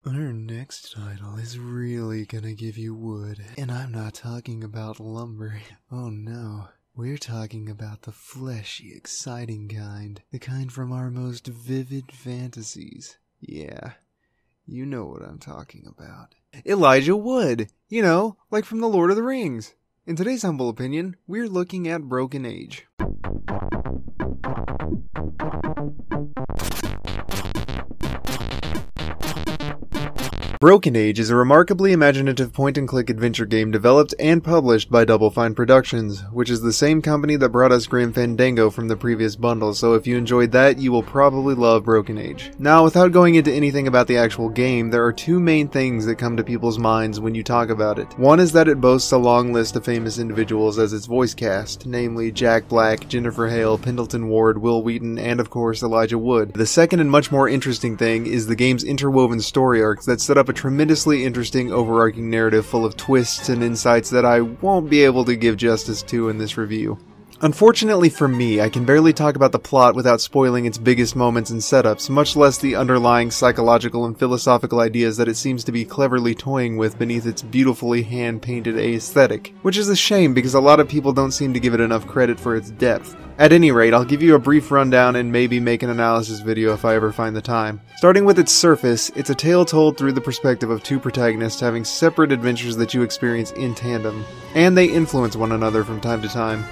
Our next title is really gonna give you wood, and I'm not talking about lumber. Oh no. We're talking about the fleshy, exciting kind. The kind from our most vivid fantasies. Yeah, you know what I'm talking about. Elijah Wood! You know, like from The Lord of the Rings. In today's humble opinion, we're looking at Broken Age. Broken Age is a remarkably imaginative point-and-click adventure game developed and published by Double Fine Productions, which is the same company that brought us Grim Fandango from the previous bundle, so if you enjoyed that, you will probably love Broken Age. Now, without going into anything about the actual game, there are two main things that come to people's minds when you talk about it. One is that it boasts a long list of famous individuals as its voice cast, namely Jack Black, Jennifer Hale, Pendleton Ward, Will Wheaton, and of course Elijah Wood. The second and much more interesting thing is the game's interwoven story arcs that set up a tremendously interesting overarching narrative full of twists and insights that I won't be able to give justice to in this review. Unfortunately for me, I can barely talk about the plot without spoiling its biggest moments and setups, much less the underlying psychological and philosophical ideas that it seems to be cleverly toying with beneath its beautifully hand-painted aesthetic. Which is a shame because a lot of people don't seem to give it enough credit for its depth. At any rate, I'll give you a brief rundown and maybe make an analysis video if I ever find the time. Starting with its surface, it's a tale told through the perspective of two protagonists having separate adventures that you experience in tandem, and they influence one another from time to time.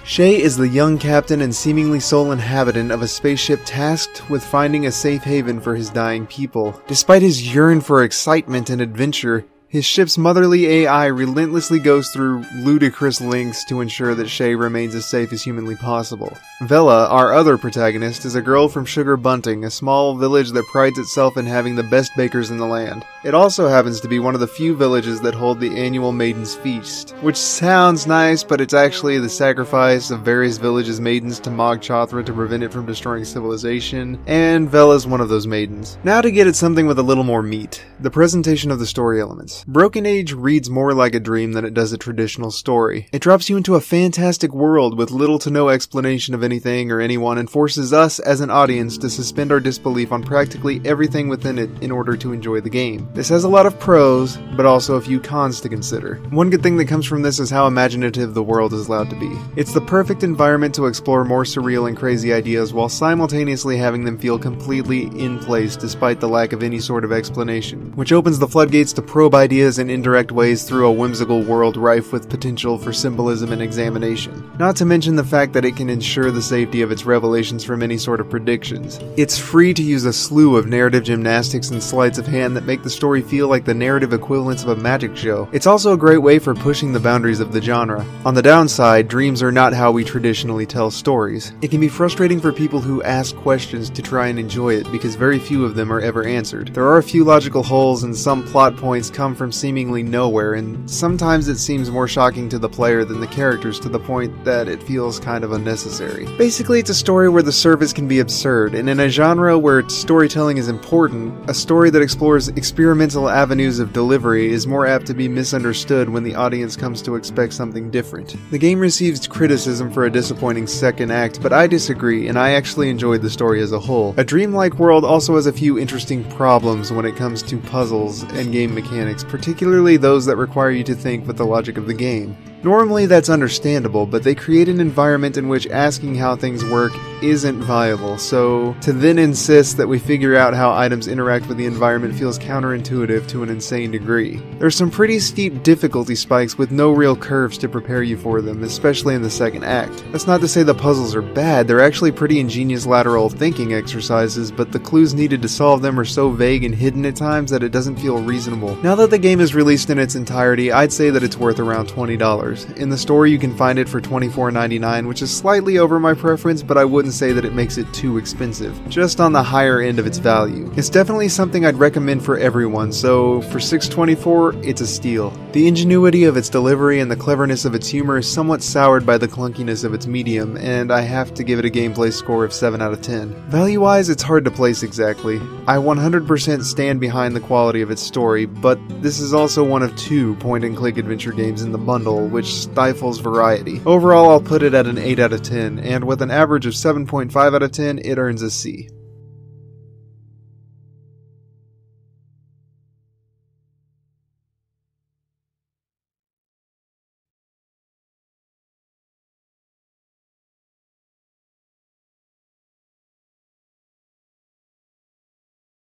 Shay is the young captain and seemingly sole inhabitant of a spaceship tasked with finding a safe haven for his dying people. Despite his yearn for excitement and adventure, his ship's motherly AI relentlessly goes through ludicrous lengths to ensure that Shay remains as safe as humanly possible. Vela, our other protagonist, is a girl from Sugar Bunting, a small village that prides itself in having the best bakers in the land. It also happens to be one of the few villages that hold the annual Maiden's Feast, which sounds nice, but it's actually the sacrifice of various villages' maidens to Mog Chothra to prevent it from destroying civilization, and Vela's one of those maidens. Now to get at something with a little more meat, the presentation of the story elements. Broken Age reads more like a dream than it does a traditional story. It drops you into a fantastic world with little to no explanation of anything or anyone and forces us as an audience to suspend our disbelief on practically everything within it in order to enjoy the game. This has a lot of pros, but also a few cons to consider. One good thing that comes from this is how imaginative the world is allowed to be. It's the perfect environment to explore more surreal and crazy ideas while simultaneously having them feel completely in place despite the lack of any sort of explanation, which opens the floodgates to probe ideas in indirect ways through a whimsical world rife with potential for symbolism and examination. Not to mention the fact that it can ensure the safety of its revelations from any sort of predictions. It's free to use a slew of narrative gymnastics and sleights of hand that make the story feel like the narrative equivalents of a magic show. It's also a great way for pushing the boundaries of the genre. On the downside, dreams are not how we traditionally tell stories. It can be frustrating for people who ask questions to try and enjoy it because very few of them are ever answered. There are a few logical holes and some plot points come from seemingly nowhere, and sometimes it seems more shocking to the player than the characters to the point that it feels kind of unnecessary. Basically, it's a story where the surface can be absurd, and in a genre where storytelling is important, a story that explores experimental avenues of delivery is more apt to be misunderstood when the audience comes to expect something different. The game receives criticism for a disappointing second act, but I disagree, and I actually enjoyed the story as a whole. A dreamlike world also has a few interesting problems when it comes to puzzles and game mechanics, particularly those that require you to think with the logic of the game. Normally that's understandable, but they create an environment in which asking how things work isn't viable, so to then insist that we figure out how items interact with the environment feels counterintuitive to an insane degree. There's some pretty steep difficulty spikes with no real curves to prepare you for them, especially in the second act. That's not to say the puzzles are bad, they're actually pretty ingenious lateral thinking exercises, but the clues needed to solve them are so vague and hidden at times that it doesn't feel reasonable. Now that the game is released in its entirety, I'd say that it's worth around $20. In the store you can find it for $24.99, which is slightly over my preference, but I wouldn't say that it makes it too expensive, just on the higher end of its value. It's definitely something I'd recommend for everyone, so for $6.24, it's a steal. The ingenuity of its delivery and the cleverness of its humor is somewhat soured by the clunkiness of its medium, and I have to give it a gameplay score of 7 out of 10. Value-wise, it's hard to place exactly. I 100% stand behind the quality of its story, but this is also one of two point-and-click adventure games in the bundle, which stifles variety. Overall, I'll put it at an 8 out of 10, and with an average of 7.5 out of 10, it earns a C.